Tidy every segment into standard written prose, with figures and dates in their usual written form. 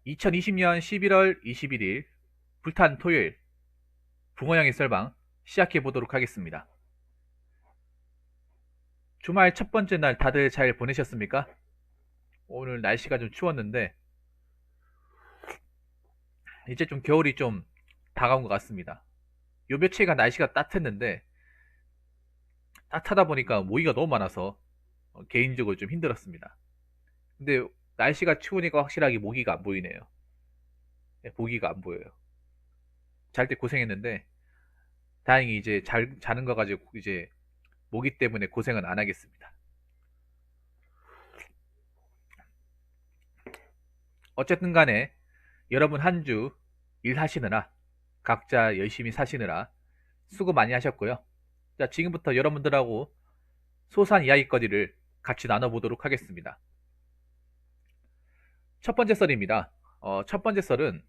2020년 11월 21일 불탄 토요일 붕어양의 썰방 시작해 보도록 하겠습니다. 주말 첫 번째 날 다들 잘 보내셨습니까? 오늘 날씨가 좀 추웠는데 이제 좀 겨울이 좀 다가온 것 같습니다. 요 며칠간 날씨가 따뜻했는데 따뜻하다 보니까 모기가 너무 많아서 개인적으로 좀 힘들었습니다. 근데 날씨가 추우니까 확실하게 모기가 안 보이네요. 네, 모기가 안 보여요. 잘 때 고생했는데 다행히 이제 자는 거 가지고 이제 모기 때문에 고생은 안 하겠습니다. 어쨌든 간에 여러분 한 주 일하시느라 각자 열심히 사시느라 수고 많이 하셨고요. 자, 지금부터 여러분들하고 소소한 이야기거리를 같이 나눠보도록 하겠습니다. 첫 번째 썰입니다. 첫 번째 썰은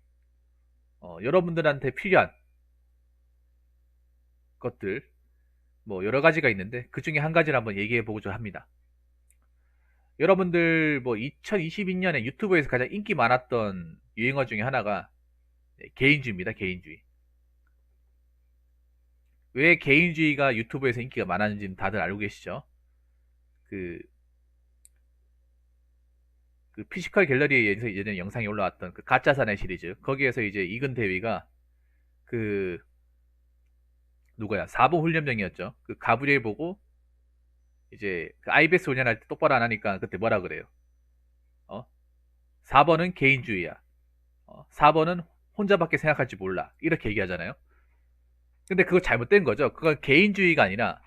여러분들한테 필요한 것들 뭐 여러 가지가 있는데 그 중에 한 가지를 한번 얘기해 보고자 합니다. 여러분들 뭐 2022년에 유튜브에서 가장 인기 많았던 유행어 중에 하나가 개인주의입니다. 개인주의. 왜 개인주의가 유튜브에서 인기가 많았는지는 다들 알고 계시죠? 그, 그 피지컬 갤러리에서 예전에 영상이 올라왔던 그 가짜 사나이 시리즈 거기에서 이제 이근 대위가 그 누구야 4번 훈련병이었죠. 그 가브리엘 보고 이제 그 IBS 훈련할 때 똑바로 안 하니까 그때 뭐라 그래요? 4번은 개인주의야. 4번은 혼자밖에 생각할지 몰라. 이렇게 얘기하잖아요. 근데 그거 잘못된 거죠. 그건 개인주의가 아니라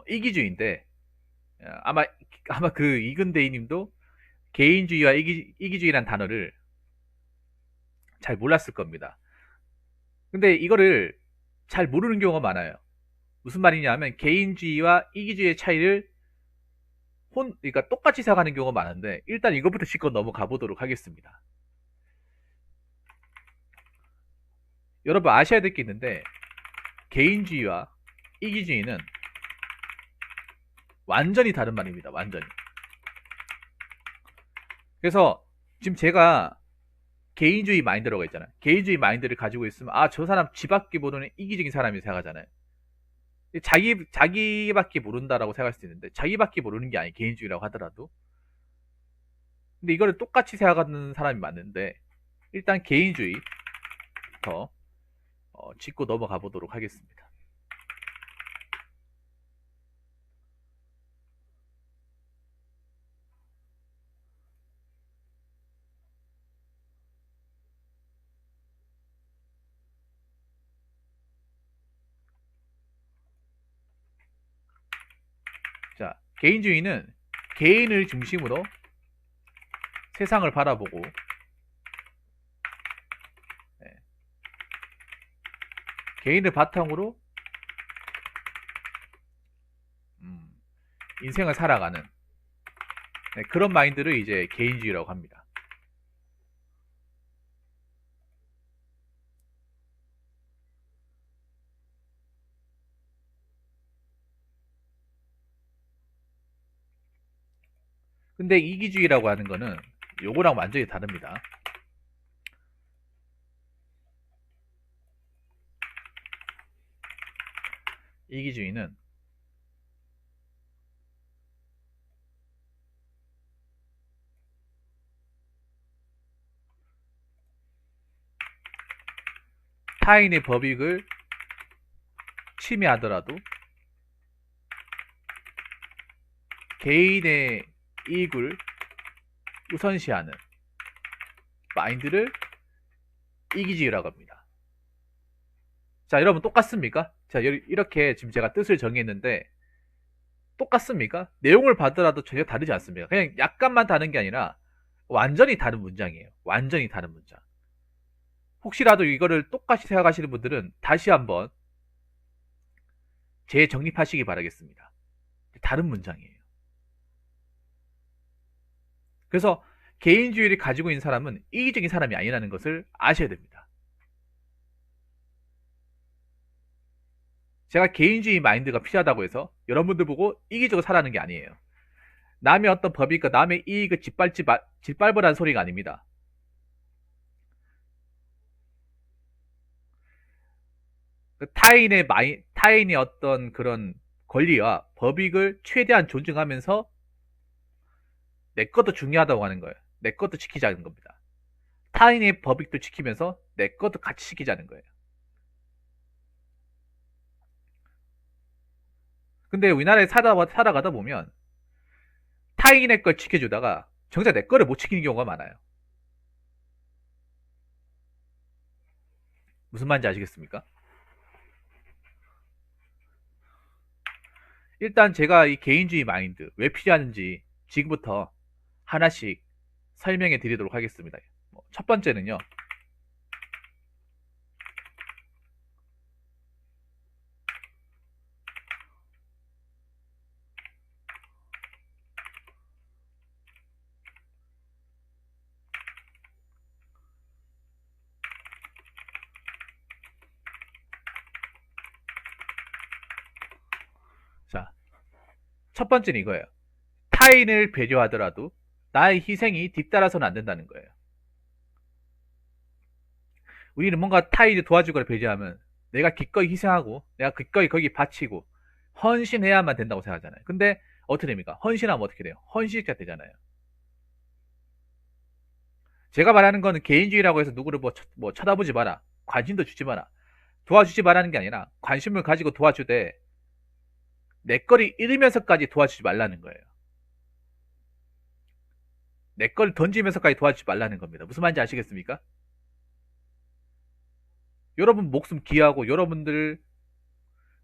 이기주의인데 아마 그 이근대위 님도 개인주의와 이기주의란 단어를 잘 몰랐을 겁니다. 근데 이거를 잘 모르는 경우가 많아요. 무슨 말이냐 하면 개인주의와 이기주의의 차이를 그러니까 똑같이 생각하는 경우가 많은데 일단 이것부터 짚고 넘어가 보도록 하겠습니다. 여러분 아셔야 될 게 있는데 개인주의와 이기주의는 완전히 다른 말입니다. 완전히. 그래서 지금 제가 개인주의 마인드라고 있잖아요. 개인주의 마인드를 가지고 있으면 저 사람 지밖에 모르는 이기적인 사람이 생각하잖아요. 자기밖에 모른다라고 생각할 수 있는데 자기밖에 모르는 게 아니에요. 개인주의라고 하더라도. 근데 이거를 똑같이 생각하는 사람이 많은데 일단 개인주의부터 짚고 넘어가 보도록 하겠습니다. 자, 개인주의는 개인을 중심으로 세상을 바라보고 개인을 바탕으로 인생을 살아가는 그런 마인드를 이제 개인주의라고 합니다. 근데 이기주의라고 하는 거는 요거랑 완전히 다릅니다. 이기주의는 타인의 법익을 침해하더라도 개인의 이익을 우선시하는 마인드를 이기주의라고 합니다. 자, 여러분 똑같습니까? 자, 이렇게 지금 제가 뜻을 정했는데 똑같습니까? 내용을 봐더라도 전혀 다르지 않습니다. 그냥 약간만 다른 게 아니라 완전히 다른 문장이에요. 완전히 다른 문장. 혹시라도 이거를 똑같이 생각하시는 분들은 다시 한번 재정립하시기 바라겠습니다. 다른 문장이에요. 그래서 개인주의를 가지고 있는 사람은 이기적인 사람이 아니라는 것을 아셔야 됩니다. 제가 개인주의 마인드가 필요하다고 해서 여러분들 보고 이기적으로 살아가는 게 아니에요. 남의 어떤 법이니까 남의 이익을 짓밟으라는 소리가 아닙니다. 타인의 어떤 그런 권리와 법익을 최대한 존중하면서 내 것도 중요하다고 하는 거예요. 내 것도 지키자는 겁니다. 타인의 법익도 지키면서 내 것도 같이 지키자는 거예요. 근데 우리나라에 살아가다 보면 타인의 걸 지켜주다가 정작 내 거를 못 지키는 경우가 많아요. 무슨 말인지 아시겠습니까? 일단 제가 이 개인주의 마인드 왜 필요한지 지금부터 하나씩 설명해 드리도록 하겠습니다. 첫 번째는요. 자, 첫 번째는 이거예요. 타인을 배려하더라도 나의 희생이 뒤따라서는 안 된다는 거예요. 우리는 뭔가 타인을 도와주거나 배려하면 내가 기꺼이 희생하고 내가 기꺼이 거기 바치고 헌신해야만 된다고 생각하잖아요. 근데 어떻게 됩니까? 헌신하면 어떻게 돼요? 헌신자 되잖아요. 제가 말하는 거는 개인주의라고 해서 누구를 뭐 쳐다보지 마라, 관심도 주지 마라, 도와주지 말라는 게 아니라 관심을 가지고 도와주되 내 거를 잃으면서까지 도와주지 말라는 거예요. 내 걸 던지면서까지 도와주지 말라는 겁니다. 무슨 말인지 아시겠습니까? 여러분 목숨 귀하고 여러분들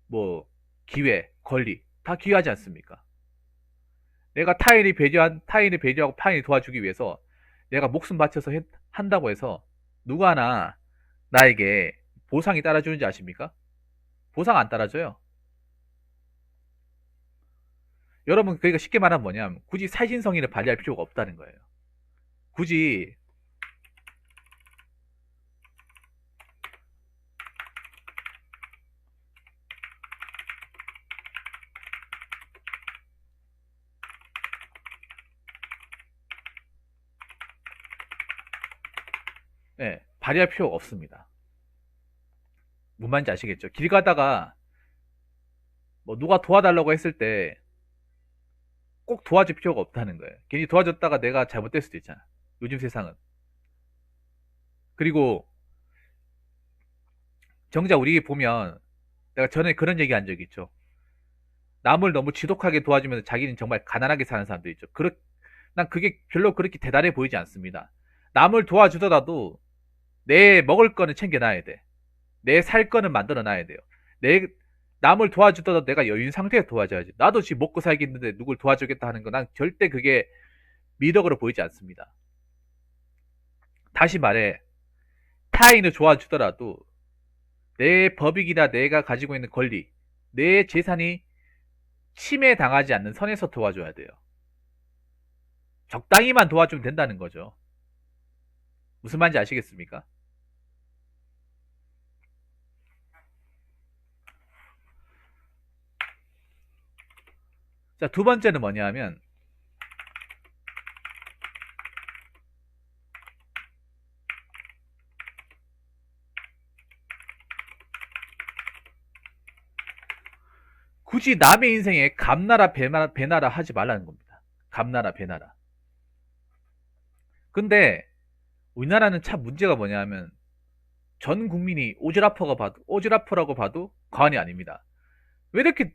뭐 기회, 권리 다 귀하지 않습니까? 내가 타인을 배려하고 타인을 도와주기 위해서 내가 목숨 바쳐서 한다고 해서 누구 하나 나에게 보상이 따라주는지 아십니까? 보상 안 따라줘요. 여러분 그러니까 쉽게 말하면 뭐냐면 굳이 살신성의를 발휘할 필요가 없다는 거예요. 굳이 발휘할 필요가 없습니다. 뭔 말인지 아시겠죠? 길 가다가 뭐 누가 도와달라고 했을 때 꼭 도와줄 필요가 없다는 거예요. 괜히 도와줬다가 내가 잘못될 수도 있잖아. 요즘 세상은. 그리고 정작 우리 보면 내가 전에 그런 얘기 한 적이 있죠. 남을 너무 지독하게 도와주면서 자기는 정말 가난하게 사는 사람도 있죠. 난 그게 별로 그렇게 대단해 보이지 않습니다. 남을 도와주더라도 내 먹을 거는 챙겨놔야 돼. 내 살 거는 만들어 놔야 돼요. 내 남을 도와주더라도 내가 여유 상태에서 도와줘야지. 나도 지금 먹고 살겠는데 누굴 도와주겠다 하는 거 난 절대 그게 미덕으로 보이지 않습니다. 다시 말해 타인을 도와주더라도 내 법익이나 내가 가지고 있는 권리, 내 재산이 침해당하지 않는 선에서 도와줘야 돼요. 적당히만 도와주면 된다는 거죠. 무슨 말인지 아시겠습니까? 자, 두 번째는 뭐냐 하면 굳이 남의 인생에 감나라 배나라 하지 말라는 겁니다. 감나라 배나라. 근데 우리나라는 참 문제가 뭐냐 하면 전 국민이 오지라퍼라고 봐도 과언이 아닙니다. 왜 이렇게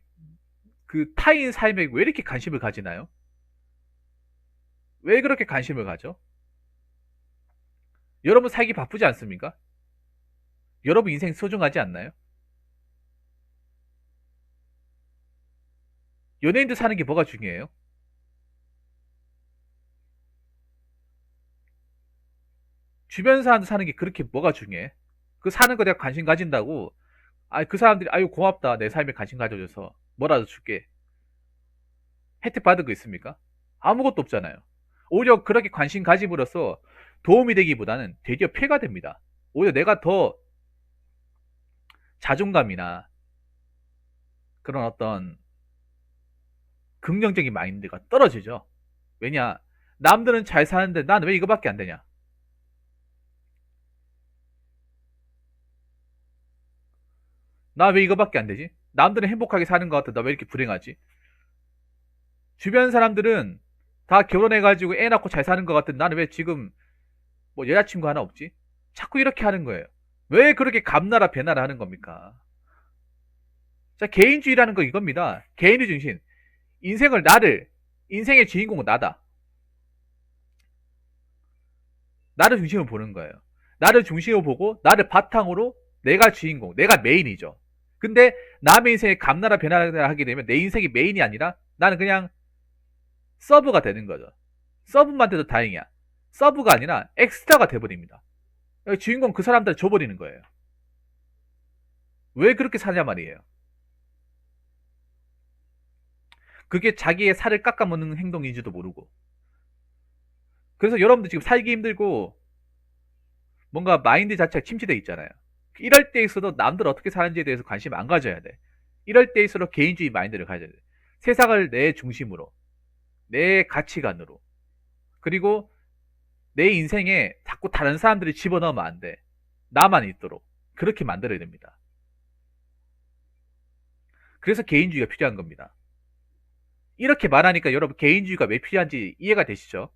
그 타인 삶에 왜 이렇게 관심을 가지나요? 왜 그렇게 관심을 가죠? 여러분 살기 바쁘지 않습니까? 여러분 인생 소중하지 않나요? 연예인들 사는 게 뭐가 중요해요? 주변 사람들 사는 게 그렇게 뭐가 중요해? 그 사는 거 내가 관심 가진다고 그 사람들이 아유 고맙다 내 삶에 관심 가져줘서 뭐라도 줄게 혜택 받은 거 있습니까? 아무것도 없잖아요. 오히려 그렇게 관심 가짐으로써 도움이 되기보다는 되려 폐가 됩니다. 오히려 내가 더 자존감이나 그런 어떤 긍정적인 마인드가 떨어지죠. 왜냐? 남들은 잘 사는데 난 왜 이거밖에 안 되냐? 나 왜 이거밖에 안 되지? 남들은 행복하게 사는 것 같아. 나 왜 이렇게 불행하지? 주변 사람들은 다 결혼해가지고 애 낳고 잘 사는 것 같은데 나는 왜 지금 뭐 여자친구 하나 없지? 자꾸 이렇게 하는 거예요. 왜 그렇게 감나라 배나라 하는 겁니까? 자, 개인주의라는 거 이겁니다. 개인의 중심. 인생을 나를, 인생의 주인공은 나다. 나를 중심으로 보는 거예요. 나를 중심으로 보고, 나를 바탕으로 내가 주인공, 내가 메인이죠. 근데 남의 인생에 감나라 배나라 하게 되면 내 인생이 메인이 아니라 나는 그냥 서브가 되는 거죠. 서브만 돼도 다행이야. 서브가 아니라 엑스트라가 돼버립니다. 주인공 그 사람들 줘버리는 거예요. 왜 그렇게 사냐 말이에요. 그게 자기의 살을 깎아먹는 행동인지도 모르고. 그래서 여러분들 지금 살기 힘들고 뭔가 마인드 자체가 침체돼 있잖아요. 이럴 때일수록 남들 어떻게 사는지에 대해서 관심 안 가져야 돼. 이럴 때일수록 개인주의 마인드를 가져야 돼. 세상을 내 중심으로, 내 가치관으로, 그리고 내 인생에 자꾸 다른 사람들이 집어넣으면 안 돼. 나만 있도록 그렇게 만들어야 됩니다. 그래서 개인주의가 필요한 겁니다. 이렇게 말하니까 여러분 개인주의가 왜 필요한지 이해가 되시죠?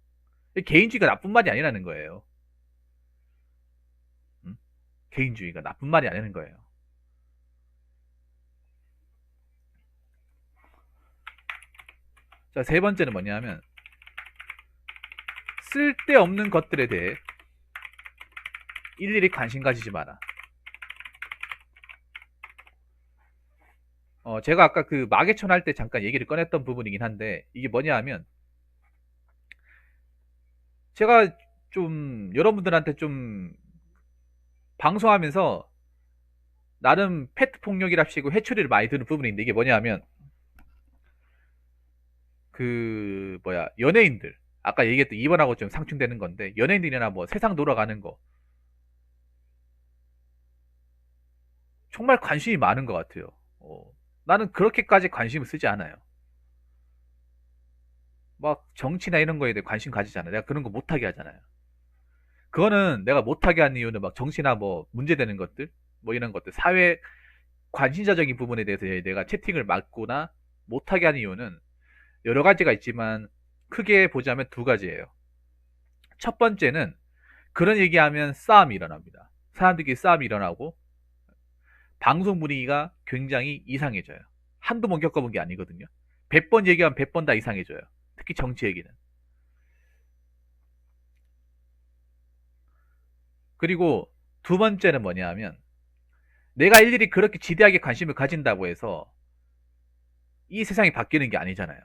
개인주의가 나쁜 말이 아니라는 거예요. 개인주의가 나쁜 말이 아니라는 거예요. 자, 세 번째는 뭐냐면 쓸데없는 것들에 대해 일일이 관심 가지지 마라. 제가 아까 그 마계천 할 때 잠깐 얘기를 꺼냈던 부분이긴 한데 이게 뭐냐 하면 제가 좀 여러분들한테 좀 방송하면서 나름 페트 폭력이랍시고 해초리를 많이 드는 부분인데 이게 뭐냐 하면 그 뭐야 연예인들 아까 얘기했던 2번하고 좀 상충되는 건데 연예인들이나 뭐 세상 돌아가는 거 정말 관심이 많은 것 같아요. 나는 그렇게까지 관심을 쓰지 않아요. 막 정치나 이런 거에 대해 관심 가지잖아. 내가 그런 거 못하게 하잖아요. 그거는 내가 못하게 하는 이유는 막 정치나 뭐 문제되는 것들 뭐 이런 것들 사회 관심사적인 부분에 대해서 내가 채팅을 막거나 못하게 하는 이유는 여러 가지가 있지만 크게 보자면 두 가지예요. 첫 번째는 그런 얘기하면 싸움이 일어납니다. 사람들끼리 싸움이 일어나고 방송 분위기가 굉장히 이상해져요. 한두 번 겪어본 게 아니거든요. 100번 얘기하면 100번 다 이상해져요. 특히 정치 얘기는. 그리고 두 번째는 뭐냐 하면 내가 일일이 그렇게 지대하게 관심을 가진다고 해서 이 세상이 바뀌는 게 아니잖아요.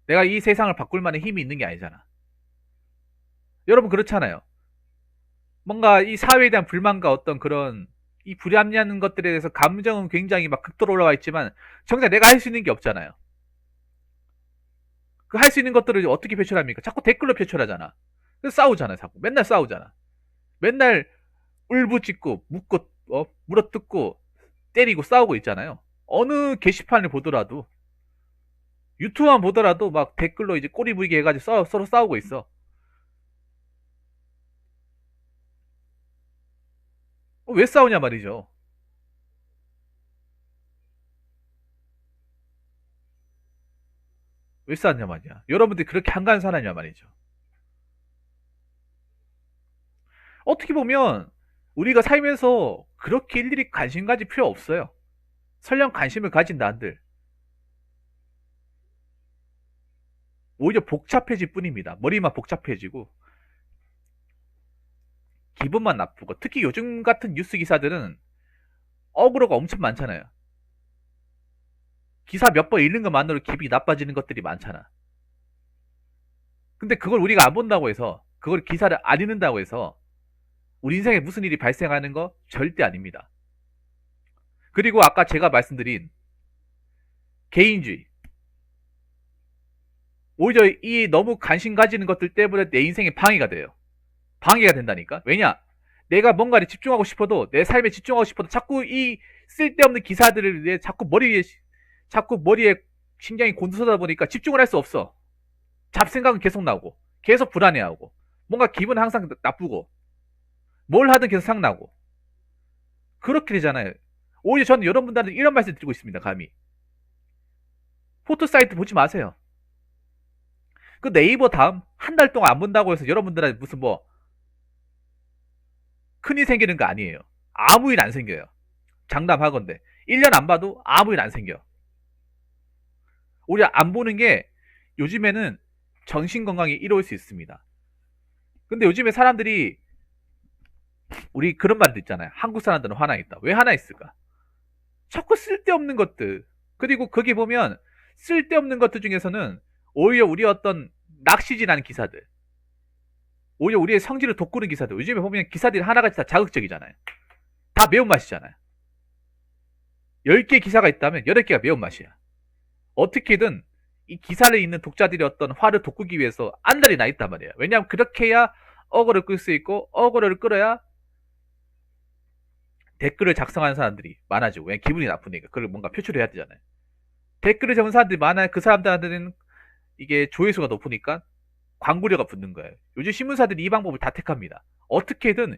내가 이 세상을 바꿀 만한 힘이 있는 게 아니잖아. 여러분 그렇잖아요. 뭔가 이 사회에 대한 불만과 어떤 그런 이 불합리한 것들에 대해서 감정은 굉장히 막 극도로 올라와 있지만 정작 내가 할 수 있는 게 없잖아요. 그 할 수 있는 것들을 어떻게 표출합니까? 자꾸 댓글로 표출하잖아. 그래서 싸우잖아. 자꾸 맨날 싸우잖아. 맨날 울부짖고 묻고 물어뜯고 때리고 싸우고 있잖아요. 어느 게시판을 보더라도 유튜브만 보더라도 막 댓글로 이제 꼬리 부리게 해가지고 서로 싸우고 있어. 왜 싸우냐 말이죠. 왜 싸우냐 말이야. 여러분들이 그렇게 한간사나냐 말이죠. 어떻게 보면 우리가 살면서 그렇게 일일이 관심 가질 필요 없어요. 설령 관심을 가진 나들 오히려 복잡해질 뿐입니다. 머리만 복잡해지고 기분만 나쁘고 특히 요즘 같은 뉴스 기사들은 어그로가 엄청 많잖아요. 기사 몇 번 읽는 것만으로 기분이 나빠지는 것들이 많잖아. 근데 그걸 우리가 안 본다고 해서 그걸 기사를 안 읽는다고 해서 우리 인생에 무슨 일이 발생하는 거 절대 아닙니다. 그리고 아까 제가 말씀드린 개인주의 오히려 이 너무 관심 가지는 것들 때문에 내 인생에 방해가 돼요. 방해가 된다니까. 왜냐? 내가 뭔가를 집중하고 싶어도 내 삶에 집중하고 싶어도 자꾸 이 쓸데없는 기사들을 내 자꾸 머리에 신경이 곤두서다 보니까 집중을 할 수 없어. 잡생각은 계속 나오고, 계속 불안해하고, 뭔가 기분은 항상 나쁘고, 뭘 하든 계속 생각나고, 그렇게 되잖아요. 오히려 저는 여러분들한테 이런 말씀 드리고 있습니다, 감히. 포토 사이트 보지 마세요. 그 네이버 다음 한 달 동안 안 본다고 해서 여러분들한테 무슨 뭐 큰일 생기는 거 아니에요. 아무 일 안 생겨요. 장담하건대 1년 안 봐도 아무 일 안 생겨. 오히려 안 보는 게 요즘에는 정신건강에 이로울 수 있습니다. 근데 요즘에 사람들이 우리 그런 말도 있잖아요. 한국 사람들은 화나 있다. 왜 화나 있을까? 자꾸 쓸데없는 것들. 그리고 거기 보면 쓸데없는 것들 중에서는 오히려 우리 어떤 낚시질하는 기사들, 오히려 우리의 성질을 돋구는 기사들. 요즘에 보면 기사들이 하나같이 다 자극적이잖아요. 다 매운맛이잖아요. 10개 기사가 있다면 8개가 매운맛이야. 어떻게든 이 기사를 읽는 독자들의 어떤 화를 돋구기 위해서 안달이 나 있단 말이에요. 왜냐하면 그렇게 해야 어거를 끌 수 있고, 어거를 끌어야 댓글을 작성하는 사람들이 많아지고, 왜 기분이 나쁘니까 그걸 뭔가 표출해야 되잖아요. 댓글을 적은 사람들이 많아야 그 사람들한테는 이게 조회수가 높으니까 광고료가 붙는 거예요. 요즘 신문사들이 이 방법을 다 택합니다. 어떻게든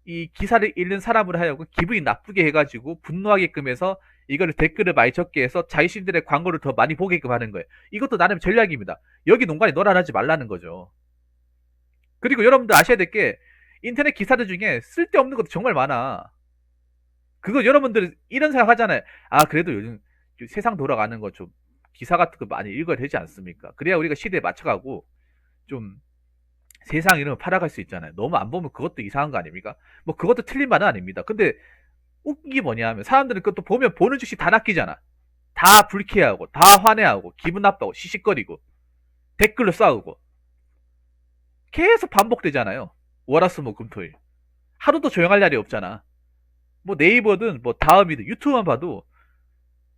이 기사를 읽는 사람을 하여금 기분이 나쁘게 해가지고 분노하게끔 해서 이거를 댓글을 많이 적게 해서 자신들의 광고를 더 많이 보게끔 하는 거예요. 이것도 나름 전략입니다. 여기 농간에 놀아나지 말라는 거죠. 그리고 여러분들 아셔야 될 게 인터넷 기사들 중에 쓸데없는 것도 정말 많아. 그거 여러분들 이런 생각 하잖아요. 아, 그래도 요즘 세상 돌아가는 거 좀 기사 같은 거 많이 읽어야 되지 않습니까? 그래야 우리가 시대에 맞춰가고 좀 세상 이름을 팔아갈 수 있잖아요. 너무 안 보면 그것도 이상한 거 아닙니까? 뭐 그것도 틀린 말은 아닙니다. 근데 웃긴 게 뭐냐면 사람들은 그것도 보면 보는 즉시 다 낚이잖아. 다 불쾌하고 다 화내하고 기분 나빠하고 시시거리고 댓글로 싸우고 계속 반복되잖아요. 월화수목금토일 하루도 조용할 날이 없잖아. 뭐 네이버든 뭐 다음이든 유튜브만 봐도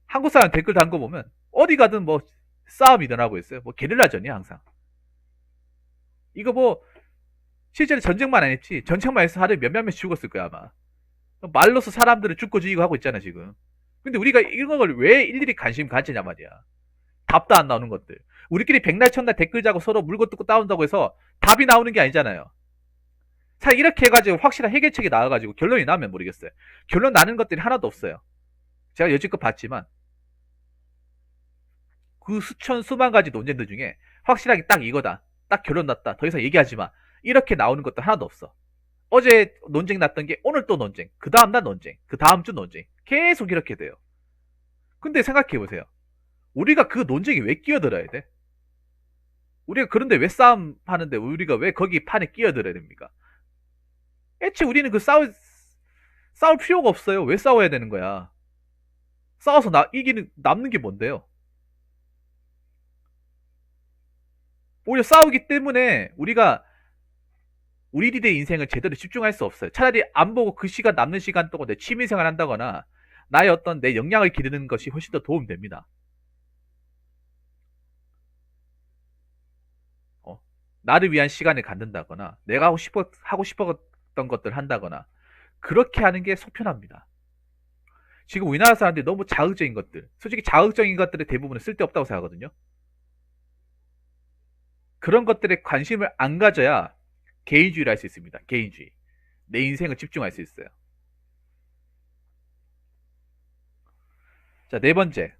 한국 사람 댓글 단 거 보면 어디 가든 뭐 싸움이 일어나고 있어요. 뭐 게릴라전이야 항상. 이거 뭐 실제로 전쟁만 안 했지 전쟁만 해서 하루에 몇몇 명씩 죽었을 거야 아마. 말로서 사람들을 죽고 죽이고 하고 있잖아 지금. 근데 우리가 이런 걸 왜 일일이 관심 가지냐 말이야. 답도 안 나오는 것들. 우리끼리 백날 천날 댓글 자고 서로 물고 뜯고 따온다고 해서 답이 나오는 게 아니잖아요. 사실 이렇게 해가지고 확실한 해결책이 나와가지고 결론이 나오면 모르겠어요. 결론 나는 것들이 하나도 없어요. 제가 여지껏 봤지만 그 수천 수만 가지 논쟁들 중에 확실하게 딱 이거다. 딱 결론 났다. 더 이상 얘기하지 마. 이렇게 나오는 것도 하나도 없어. 어제 논쟁 났던 게 오늘 또 논쟁, 그 다음날 논쟁, 그 다음 주 논쟁. 계속 이렇게 돼요. 근데 생각해보세요. 우리가 그 논쟁에 왜 끼어들어야 돼? 우리가 그런데 왜 싸움 하는데 우리가 왜 거기 판에 끼어들어야 됩니까? 애초에 우리는 싸울 필요가 없어요. 왜 싸워야 되는 거야? 싸워서 남는 게 뭔데요? 오히려 싸우기 때문에 우리가 우리들의 인생을 제대로 집중할 수 없어요. 차라리 안 보고 그 시간 남는 시간 동안 내 취미생활 한다거나 나의 어떤 내 역량을 기르는 것이 훨씬 더 도움됩니다. 나를 위한 시간을 갖는다거나 내가 하고 싶었던 것들 한다거나 그렇게 하는 게 속편합니다. 지금 우리나라 사람들이 너무 자극적인 것들, 솔직히 자극적인 것들의 대부분은 쓸데없다고 생각하거든요. 그런 것들에 관심을 안 가져야 개인주의를 할 수 있습니다. 개인주의. 내 인생을 집중할 수 있어요. 자, 네 번째.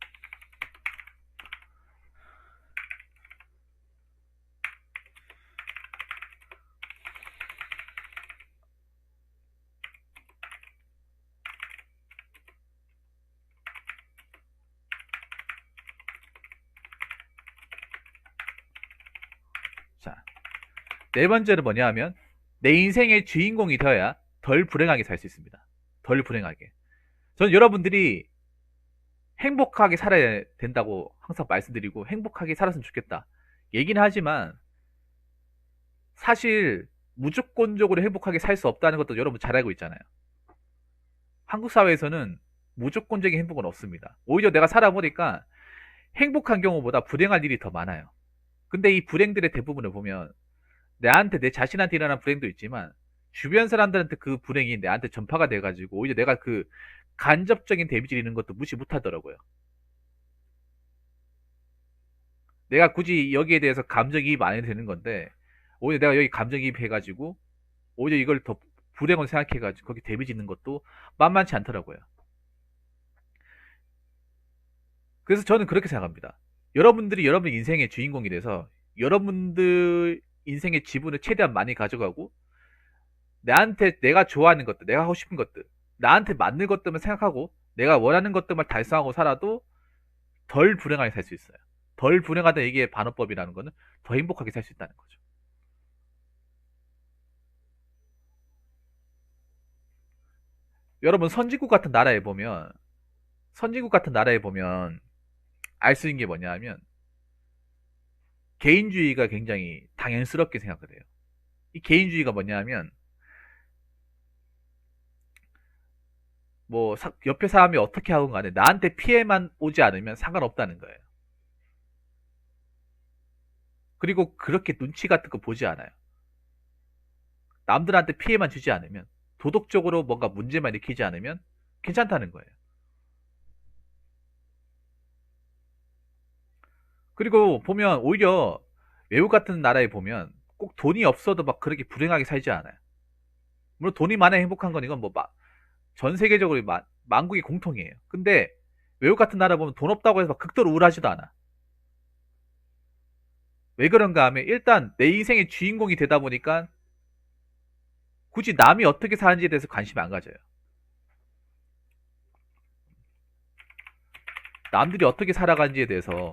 자, 네 번째는 뭐냐 하면 내 인생의 주인공이 되어야 덜 불행하게 살 수 있습니다. 덜 불행하게. 저는 여러분들이 행복하게 살아야 된다고 항상 말씀드리고 행복하게 살았으면 좋겠다. 얘기는 하지만 사실 무조건적으로 행복하게 살 수 없다는 것도 여러분 잘 알고 있잖아요. 한국 사회에서는 무조건적인 행복은 없습니다. 오히려 내가 살아보니까 행복한 경우보다 불행할 일이 더 많아요. 근데 이 불행들의 대부분을 보면 내 자신한테 일어난 불행도 있지만 주변 사람들한테 그 불행이 내한테 전파가 돼가지고 오히려 내가 그 간접적인 데미지를 입는 것도 무시 못하더라고요. 내가 굳이 여기에 대해서 감정이입 안 해도 되는 건데, 오히려 내가 여기 감정이입 해가지고, 오히려 이걸 더 불행을 생각해가지고, 거기 데미지 있는 것도 만만치 않더라고요. 그래서 저는 그렇게 생각합니다. 여러분들이 여러분 인생의 주인공이 돼서, 여러분들 인생의 지분을 최대한 많이 가져가고, 나한테 내가 좋아하는 것들, 내가 하고 싶은 것들, 나한테 맞는 것들만 생각하고, 내가 원하는 것들만 달성하고 살아도 덜 불행하게 살 수 있어요. 덜 불행하다 이게 반어법이라는 거는 더 행복하게 살 수 있다는 거죠. 여러분 선진국 같은 나라에 보면 알 수 있는 게 뭐냐 하면 개인주의가 굉장히 당연스럽게 생각을 해요. 이 개인주의가 뭐냐 하면 뭐 옆에 사람이 어떻게 하건 간에 나한테 피해만 오지 않으면 상관없다는 거예요. 그리고 그렇게 눈치 같은 거 보지 않아요. 남들한테 피해만 주지 않으면 도덕적으로 뭔가 문제만 일으키지 않으면 괜찮다는 거예요. 그리고 보면 오히려 외국 같은 나라에 보면 꼭 돈이 없어도 막 그렇게 불행하게 살지 않아요. 물론 돈이 많아야 행복한 건 이건 뭐 전 세계적으로 만국이 공통이에요. 근데 외국 같은 나라 보면 돈 없다고 해서 막 극도로 우울하지도 않아. 왜 그런가 하면 일단 내 인생의 주인공이 되다 보니까 굳이 남이 어떻게 사는지에 대해서 관심이 안 가져요. 남들이 어떻게 살아가는지에 대해서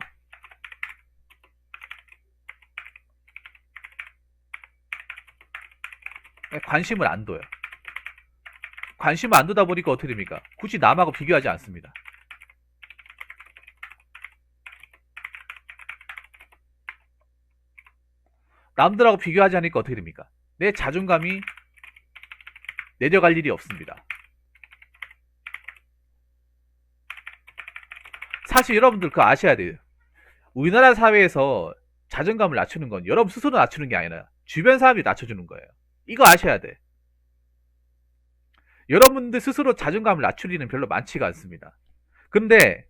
관심을 안 둬요. 관심을 안 두다 보니까 어떻게 됩니까? 굳이 남하고 비교하지 않습니다. 남들하고 비교하지 않으니까 어떻게 됩니까? 내 자존감이 내려갈 일이 없습니다. 사실 여러분들 그거 아셔야 돼요. 우리나라 사회에서 자존감을 낮추는 건 여러분 스스로 낮추는 게 아니라 주변 사람이 낮춰주는 거예요. 이거 아셔야 돼. 여러분들 스스로 자존감을 낮출 일은 별로 많지가 않습니다. 근데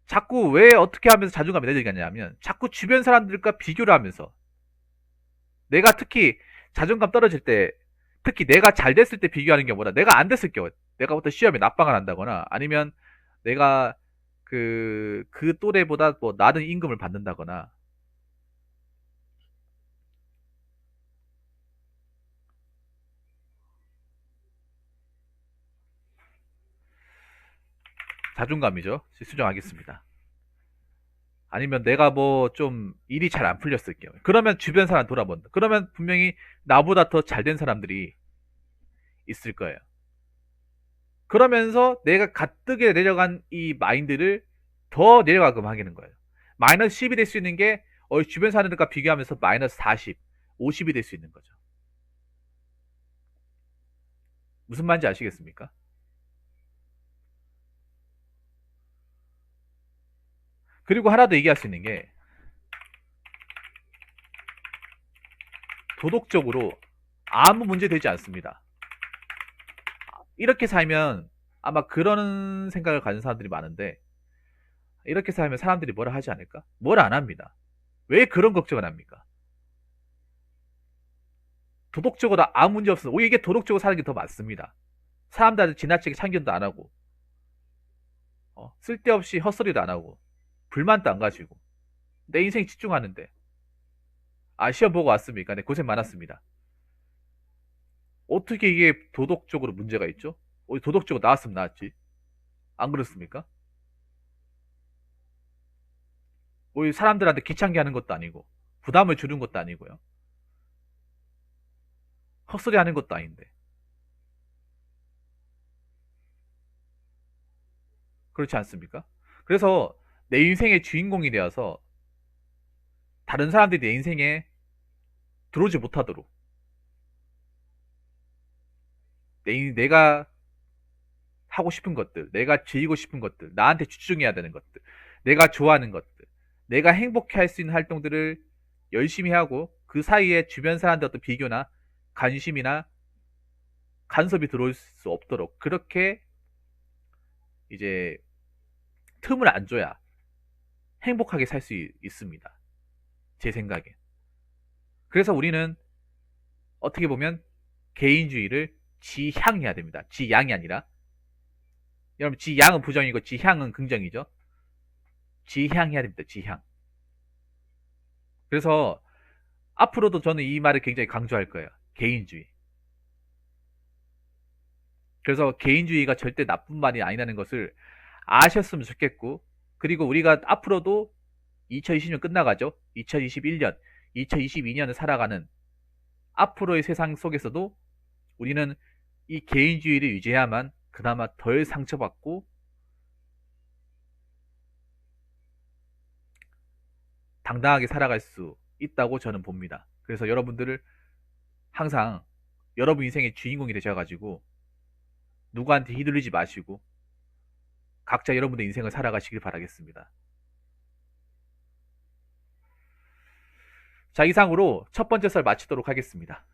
자꾸 왜 어떻게 하면서 자존감이 내려가냐면 자꾸 주변 사람들과 비교를 하면서 내가 특히 자존감 떨어질 때 특히 내가 잘 됐을 때 비교하는 경우보다 내가 안 됐을 경우 내가 어떤 시험에 낙방을 한다거나 아니면 내가 그 또래보다 뭐 낮은 임금을 받는다거나 자존감이죠. 수정하겠습니다. 아니면 내가 뭐 좀 일이 잘 안 풀렸을 경우 그러면 주변 사람 돌아본다. 그러면 분명히 나보다 더 잘 된 사람들이 있을 거예요. 그러면서 내가 가뜩에 내려간 이 마인드를 더 내려가게끔 하는 거예요. 마이너스 10이 될 수 있는 게 주변 사람들과 비교하면서 마이너스 40, 50이 될 수 있는 거죠. 무슨 말인지 아시겠습니까? 그리고 하나 더 얘기할 수 있는 게 도덕적으로 아무 문제 되지 않습니다. 이렇게 살면 아마 그런 생각을 가진 사람들이 많은데 이렇게 살면 사람들이 뭐라 하지 않을까? 뭘 안 합니다. 왜 그런 걱정을 합니까? 도덕적으로 아무 문제 없어. 오히려 이게 도덕적으로 사는 게 더 많습니다. 사람들한테 지나치게 참견도 안 하고 쓸데없이 헛소리도 안 하고 불만도 안 가지고 내 인생 집중하는데 시험 보고 왔습니까? 네, 고생 많았습니다. 어떻게 이게 도덕적으로 문제가 있죠? 도덕적으로 나왔으면 나왔지. 안 그렇습니까? 사람들한테 귀찮게 하는 것도 아니고 부담을 주는 것도 아니고요. 헛소리 하는 것도 아닌데. 그렇지 않습니까? 그래서 내 인생의 주인공이 되어서 다른 사람들이 내 인생에 들어오지 못하도록 내가 하고 싶은 것들, 내가 즐기고 싶은 것들, 나한테 집중해야 되는 것들, 내가 좋아하는 것들, 내가 행복해 할 수 있는 활동들을 열심히 하고 그 사이에 주변 사람들 어떤 비교나 관심이나 간섭이 들어올 수 없도록 그렇게 이제 틈을 안 줘야 행복하게 살 수 있습니다. 제 생각에. 그래서 우리는 어떻게 보면 개인주의를 지향해야 됩니다. 지양이 아니라. 여러분, 지양은 부정이고 지향은 긍정이죠. 지향해야 됩니다. 지향. 그래서 앞으로도 저는 이 말을 굉장히 강조할 거예요. 개인주의. 그래서 개인주의가 절대 나쁜 말이 아니라는 것을 아셨으면 좋겠고, 그리고 우리가 앞으로도 2020년 끝나가죠. 2021년, 2022년을 살아가는 앞으로의 세상 속에서도 우리는 이 개인주의를 유지해야만 그나마 덜 상처받고 당당하게 살아갈 수 있다고 저는 봅니다. 그래서 여러분들을 항상 여러분 인생의 주인공이 되셔가지고 누구한테 휘둘리지 마시고 각자 여러분의 인생을 살아가시길 바라겠습니다. 자, 이상으로 첫 번째 썰 마치도록 하겠습니다.